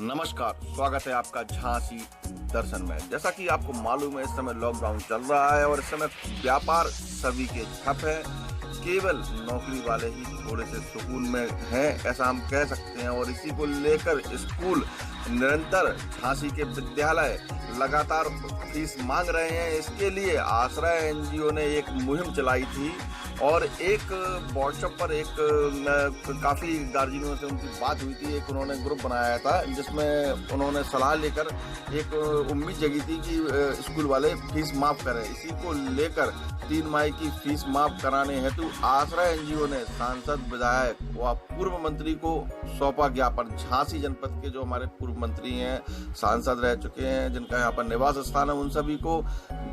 नमस्कार, स्वागत है आपका झांसी दर्शन में। जैसा कि आपको मालूम है, इस समय लॉकडाउन चल रहा है और इस समय व्यापार सभी के ठप है। केवल नौकरी वाले ही थोड़े से सुकून में हैं, ऐसा हम कह सकते हैं। और इसी को लेकर स्कूल निरंतर झांसी के विद्यालय लगातार फीस मांग रहे हैं। इसके लिए आश्रय एनजीओ ने एक मुहिम चलाई थी और एक व्हाट्सएप पर काफ़ी गार्जियनों से उनकी बात हुई थी। एक उन्होंने ग्रुप बनाया था जिसमें उन्होंने सलाह लेकर एक उम्मीद जगी थी कि स्कूल वाले फीस माफ़ करें। इसी को लेकर 3 मई की फीस माफ़ कराने हेतु आश्रय एनजीओ ने सांसद, विधायक व पूर्व मंत्री को सौंपा ज्ञापन। झांसी जनपद के जो हमारे पूर्व मंत्री हैं, सांसद रह चुके हैं, जिनका यहाँ पर निवास स्थान है, उन सभी को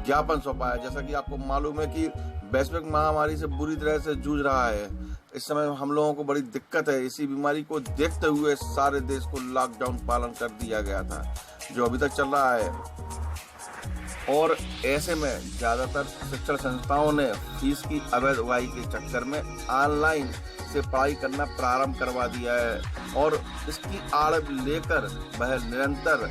ज्ञापन सौंपा है। जैसा कि आपको मालूम है कि वैश्विक महामारी से बुरी तरह से जूझ रहा है। इस समय हम लोगों को बड़ी दिक्कत है। इसी बीमारी को देखते हुए सारे देश को लॉकडाउन पालन कर दिया गया था, जो अभी तक चल रहा है। और ऐसे में ज़्यादातर शिक्षण संस्थाओं ने फीस की अवैध उगाही के चक्कर में ऑनलाइन से पढ़ाई करना प्रारंभ करवा दिया है और इसकी आड़ लेकर वह निरंतर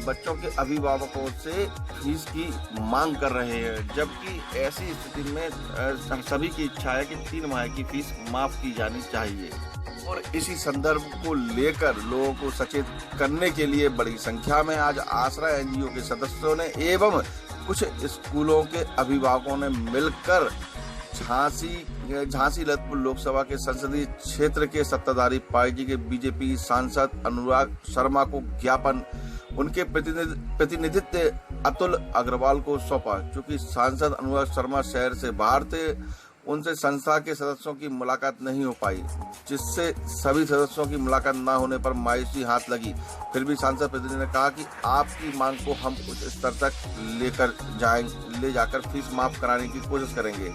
बच्चों के अभिभावकों से फीस की मांग कर रहे हैं। जबकि ऐसी स्थिति में सभी की इच्छा है कि 3 माह की फीस माफ की जानी चाहिए। और इसी संदर्भ को लेकर लोगों को सचेत करने के लिए बड़ी संख्या में आज आश्रय एनजीओ के सदस्यों ने एवं कुछ स्कूलों के अभिभावकों ने मिलकर झांसी ललितपुर लोकसभा के संसदीय क्षेत्र के सत्ताधारी पार्टी के बीजेपी सांसद अनुराग शर्मा को ज्ञापन उनके प्रतिनिधित्व अतुल अग्रवाल को सौंपा। चूंकि सांसद अनुराग शर्मा शहर से बाहर थे, उनसे संस्था के सदस्यों की मुलाकात नहीं हो पाई, जिससे सभी सदस्यों की मुलाकात न होने पर मायूसी हाथ लगी। फिर भी सांसद प्रतिनिधि ने कहा कि आपकी मांग को हम उच्च स्तर तक ले जाकर फीस माफ कराने की कोशिश करेंगे।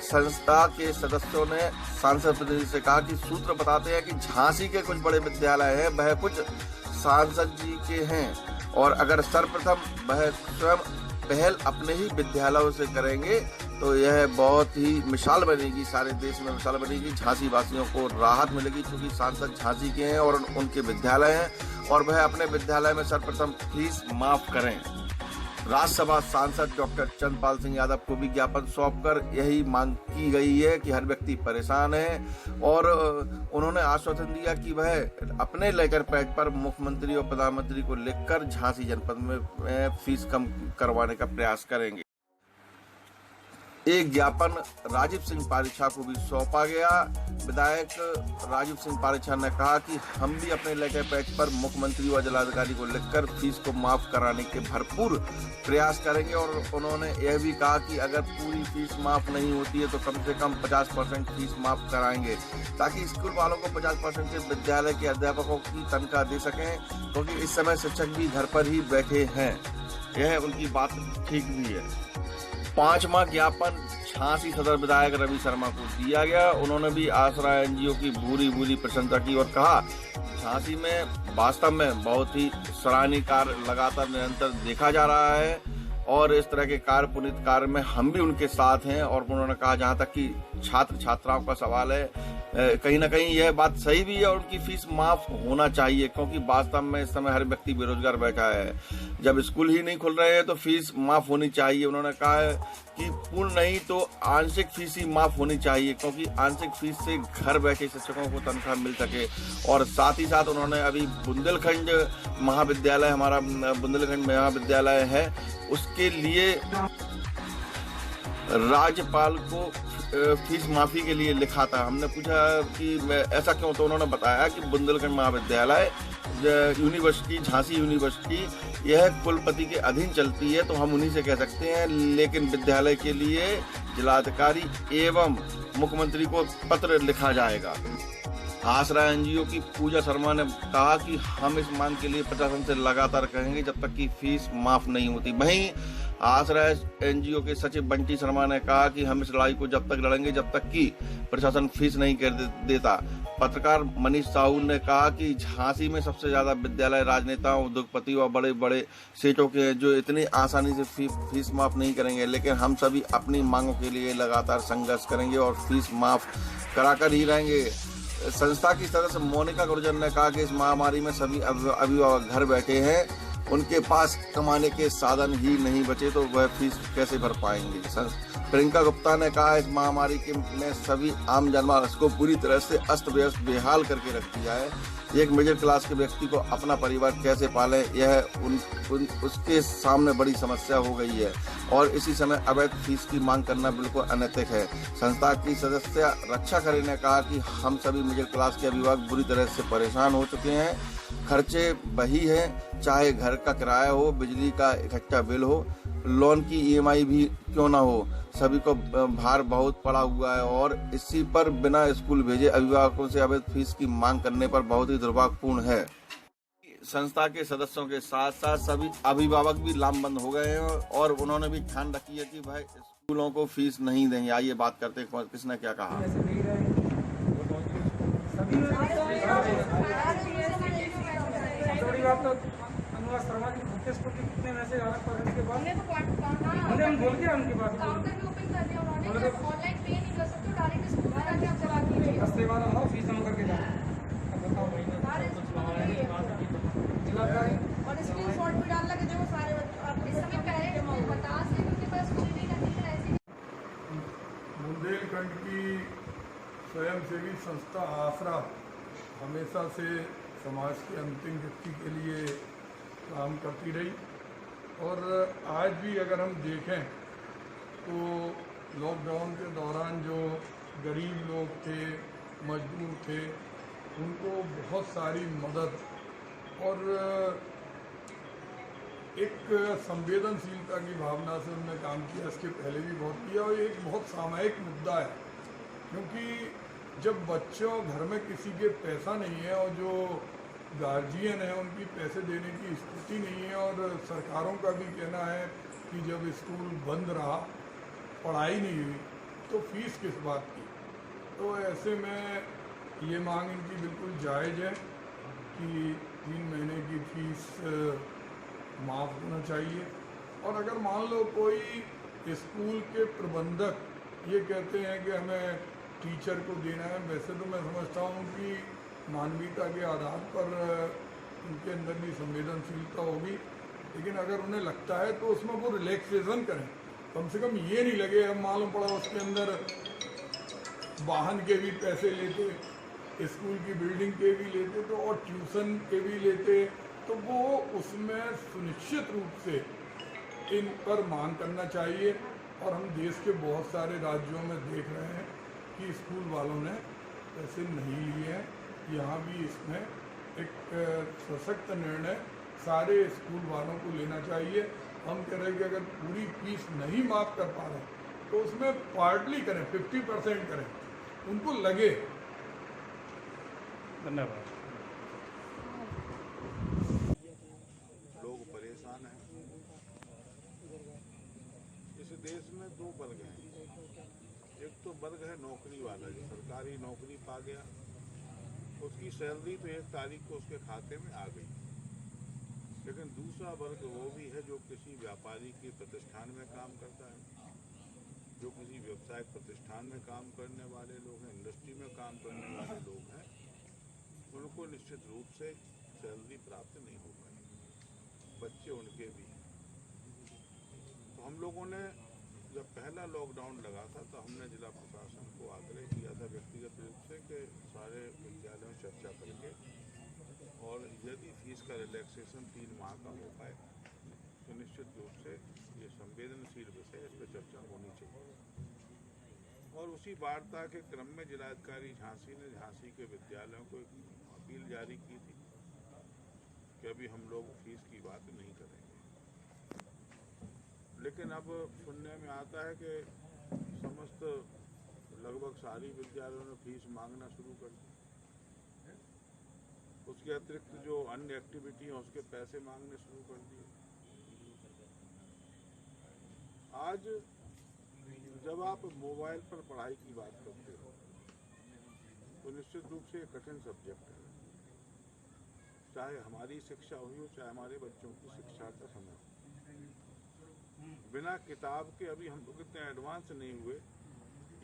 संस्था के सदस्यों ने सांसद प्रतिनिधि से कहा कि सूत्र बताते हैं कि झांसी के कुछ बड़े विद्यालय हैं, वह कुछ सांसद जी के हैं और अगर सर्वप्रथम वह स्वयं पहल अपने ही विद्यालयों से करेंगे तो यह बहुत ही मिसाल बनेगी, सारे देश में मिसाल बनेगी। झांसी वासियों को राहत मिलेगी, क्योंकि सांसद झांसी के हैं और उनके विद्यालय हैं और वह अपने विद्यालय में सर्वप्रथम फीस माफ करें। राज्यसभा सांसद डॉक्टर चंद्रपाल सिंह यादव को भी ज्ञापन सौंपकर यही मांग की गई है कि हर व्यक्ति परेशान है और उन्होंने आश्वासन दिया कि वह अपने लेकर पैड पर मुख्यमंत्री और प्रधानमंत्री को लिखकर झांसी जनपद में फीस कम करवाने का प्रयास करेंगे। एक ज्ञापन राजीव सिंह पारिछा को भी सौंपा गया। विधायक राजीव सिंह पारिछा ने कहा कि हम भी अपने लेटर पैड पर मुख्यमंत्री व जिलाधिकारी को लिखकर फीस को माफ कराने के भरपूर प्रयास करेंगे। और उन्होंने यह भी कहा कि अगर पूरी फीस माफ नहीं होती है तो कम से कम 50% फीस माफ कराएंगे, ताकि स्कूल वालों को 50% से विद्यालय के अध्यापकों की तनख्वाह दे सकें, क्योंकि इस समय शिक्षक भी घर पर ही बैठे हैं। यह उनकी बात ठीक भी है। 5वां ज्ञापन झांसी सदर विधायक रवि शर्मा को दिया गया। उन्होंने भी आश्रय एनजीओ की भूरी प्रशंसा की और कहा, झांसी में वास्तव में बहुत ही सराहनीय कार्य लगातार निरंतर देखा जा रहा है और इस तरह के कार्य, पुनीत कार्य में हम भी उनके साथ हैं। और उन्होंने कहा, जहाँ तक कि छात्र छात्राओं का सवाल है, कहीं ना कहीं यह बात सही भी है और उनकी फीस माफ होना चाहिए, क्योंकि वास्तव में इस समय हर व्यक्ति बेरोजगार बैठा है। जब स्कूल ही नहीं खुल रहे हैं तो फीस माफ होनी चाहिए। उन्होंने कहा है कि पूर्ण नहीं तो आंशिक फीस ही माफ होनी चाहिए, क्योंकि आंशिक फीस से घर बैठे शिक्षकों को तनख्वाह मिल सके। और साथ ही साथ उन्होंने अभी बुंदेलखंड महाविद्यालय, हमारा बुंदेलखंड महाविद्यालय है, उसके लिए राज्यपाल को फीस माफी के लिए लिखा था। हमने पूछा कि ऐसा क्यों, तो उन्होंने बताया कि बुंदेलखंड महाविद्यालय यूनिवर्सिटी, झांसी यूनिवर्सिटी, यह कुलपति के अधीन चलती है, तो हम उन्हीं से कह सकते हैं, लेकिन विद्यालय के लिए जिलाधिकारी एवं मुख्यमंत्री को पत्र लिखा जाएगा। आश्रय एनजीओ की पूजा शर्मा ने कहा कि हम इस मांग के लिए प्रशासन से लगातार कहेंगे जब तक कि फीस माफ नहीं होती। वहीं आश्रय एनजीओ के सचिव बंटी शर्मा ने कहा कि हम इस लड़ाई को जब तक लड़ेंगे जब तक कि प्रशासन फीस नहीं कर देता। पत्रकार मनीष साहू ने कहा कि झांसी में सबसे ज्यादा विद्यालय राजनेताओं, उद्योगपति व बड़े बड़े सेठों के हैं, जो इतनी आसानी से फीस माफ नहीं करेंगे, लेकिन हम सभी अपनी मांगों के लिए लगातार संघर्ष करेंगे और फीस माफ कराकर ही रहेंगे। संस्था की सदस्य मोनिका गुर्जर ने कहा कि इस महामारी में सभी अभिभावक घर बैठे हैं, उनके पास कमाने के साधन ही नहीं बचे तो वह फीस कैसे भर पाएंगे। प्रियंका गुप्ता ने कहा इस महामारी में सभी आम जनमानस को पूरी तरह से अस्त व्यस्त बेहाल करके रख दिया है। एक मिडिल क्लास के व्यक्ति को अपना परिवार कैसे पाले, यह उसके सामने बड़ी समस्या हो गई है और इसी समय अवैध फीस की मांग करना बिल्कुल अनैतिक है। संस्था की सदस्य रक्षा खरे ने कहा कि हम सभी मिडिल क्लास के अभिभावक बुरी तरह से परेशान हो चुके हैं। खर्चे वही हैं, चाहे घर का किराया हो, बिजली का इकट्ठा बिल हो, लोन की ईएमआई भी क्यों ना हो, सभी को भार बहुत पड़ा हुआ है और इसी पर बिना स्कूल भेजे अभिभावकों से अवैध फीस की मांग करने पर बहुत ही दुर्भाग्यपूर्ण है। संस्था के सदस्यों के साथ साथ सभी अभिभावक भी लामबंद हो गए हैं और उन्होंने भी ध्यान रखी है कि भाई स्कूलों को फीस नहीं देंगे। आइए बात करते हैं किसने क्या कहा। कितने मैसेज आ रहे हैं के बाद हम बोल के उनके पास काउंटर भी ओपन कर दिया उन्होंने, ऑनलाइन पे नहीं कर सकते, डायरेक्ट स्कूल में जाके आप चला दीजिए, हफ्ते बाद हम फीस जमा करके जाए। अब बताओ जिलाधिकारी और स्क्रीनशॉट भी डाल लगे देखो सारे आप इस समय पहले बता से उनके पास कुछ नहीं करती है। ऐसे बुंदेलखंड की स्वयंसेवी संस्था आसरा हमेशा से समाज के अंतिम व्यक्ति के लिए काम करती रही और आज भी अगर हम देखें तो लॉकडाउन के दौरान जो गरीब लोग थे, मजदूर थे, उनको बहुत सारी मदद और एक संवेदनशीलता की भावना से उन्होंने काम किया। इसके पहले भी बहुत किया और एक बहुत सामयिक मुद्दा है, क्योंकि जब बच्चों घर में किसी के पैसा नहीं है और जो गार्जियन है उनकी पैसे देने की स्थिति नहीं है और सरकारों का भी कहना है कि जब स्कूल बंद रहा, पढ़ाई नहीं हुई, तो फीस किस बात की। तो ऐसे में ये मांग इनकी बिल्कुल जायज़ है कि 3 महीने की फीस माफ़ होना चाहिए। और अगर मान लो कोई स्कूल के प्रबंधक ये कहते हैं कि हमें टीचर को देना है, वैसे तो मैं समझता हूँ कि मानवीयता के आधार पर उनके अंदर भी संवेदनशीलता होगी, लेकिन अगर उन्हें लगता है तो उसमें वो रिलैक्सेशन करें। कम से कम ये नहीं लगे हम मालूम पड़ा उसके अंदर वाहन के भी पैसे लेते, स्कूल की बिल्डिंग के भी लेते तो और ट्यूशन के भी लेते, तो वो उसमें सुनिश्चित रूप से इन पर मांग करना चाहिए। और हम देश के बहुत सारे राज्यों में देख रहे हैं कि स्कूल वालों ने पैसे नहीं लिए हैं। यहाँ भी इसमें एक सशक्त निर्णय सारे स्कूल वालों को लेना चाहिए। हम कह रहे हैं कि अगर पूरी फीस नहीं माफ़ कर पा रहे तो उसमें पार्टली करें, 50% करें, उनको लगे। धन्यवाद। लोग परेशान हैं। इस देश में 2 वर्ग हैं। एक तो वर्ग है नौकरी वाला, जो सरकारी नौकरी पा गया, उसकी सैलरी तो 1 तारीख को उसके खाते में आ गई। लेकिन दूसरा वर्ग वो भी है जो किसी व्यापारी के प्रतिष्ठान में काम करता है, जो किसी व्यवसायिक प्रतिष्ठान में काम करने वाले लोग हैं, इंडस्ट्री में काम करने वाले लोग हैं, उनको निश्चित रूप से सैलरी प्राप्त नहीं हो पाई। बच्चे उनके भी हैं। तो हम लोगों ने जब पहला लॉकडाउन लगा था तो हमने जिला प्रशासन को आग्रह किया था व्यक्तिगत रूप से कि सारे विद्यालयों में चर्चा करके और यदि फीस का रिलैक्सेशन 3 माह का हो पाए तो निश्चित रूप से ये संवेदनशील विषय, इस पर चर्चा होनी चाहिए। और उसी वार्ता के क्रम में जिलाधिकारी झांसी ने झांसी के विद्यालयों को एक अपील जारी की थी कि अभी हम लोग फीस की बात नहीं करेंगे। लेकिन अब सुनने में आता है कि समस्त लगभग सारी विद्यालयों ने फीस मांगना शुरू कर दी। उसके अतिरिक्त जो अन्य एक्टिविटी है उसके पैसे मांगने शुरू कर दिए। आज जब आप मोबाइल पर पढ़ाई की बात करते हो तो निश्चित रूप से एक कठिन सब्जेक्ट है। चाहे हमारी शिक्षा हुई हो, चाहे हमारे बच्चों की शिक्षा का समय हो, बिना किताब के अभी हम लोग इतने एडवांस नहीं हुए।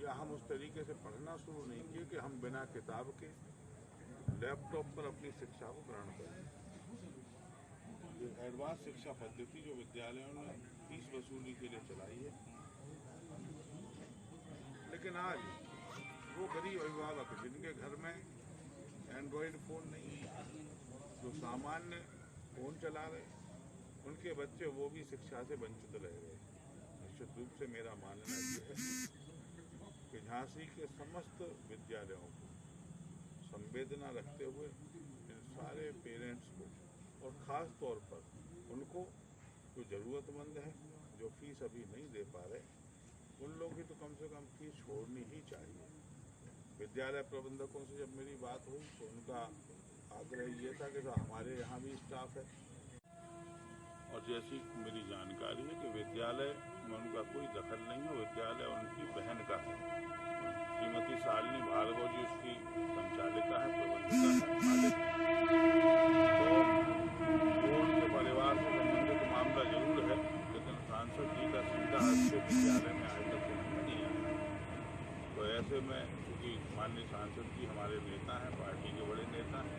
या हम उस तरीके से पढ़ना शुरू नहीं किए कि हम बिना किताब के लैपटॉप पर अपनी शिक्षा को ग्रहण करें। ये एडवांस शिक्षा पद्धति जो विद्यालयों ने फीस वसूली के लिए चलाई है, लेकिन आज वो गरीब अभिभावक जिनके घर में एंड्रॉयड फ़ोन नहीं है, जो सामान्य फ़ोन चला रहे, उनके बच्चे वो भी शिक्षा से वंचित रह गए। निश्चित रूप से मेरा मानना ये है कि झांसी के समस्त विद्यालयों को संवेदना रखते हुए इन सारे पेरेंट्स को और ख़ास तौर पर उनको जो ज़रूरतमंद है, जो फीस अभी नहीं दे पा रहे, उन लोगों की तो कम से कम फीस छोड़नी ही चाहिए। विद्यालय प्रबंधकों से जब मेरी बात हुई तो उनका आग्रह ये था कि हमारे यहाँ भी स्टाफ है, और जैसी मेरी जानकारी है कि विद्यालय में उनका कोई दखल नहीं है, विद्यालय उनकी बहन का है। श्रीमती शालिनी भार्गव जी उसकी संचालिका है, प्रबंधिका है, मालिक है। तो उनके परिवार से संबंधित मामला जरूर है, लेकिन सांसद जी का सीधा हस्तक्षेप विद्यालय में आज तक नहीं आया। तो ऐसे में चूँकि माननीय सांसद जी हमारे नेता हैं, पार्टी के बड़े नेता हैं,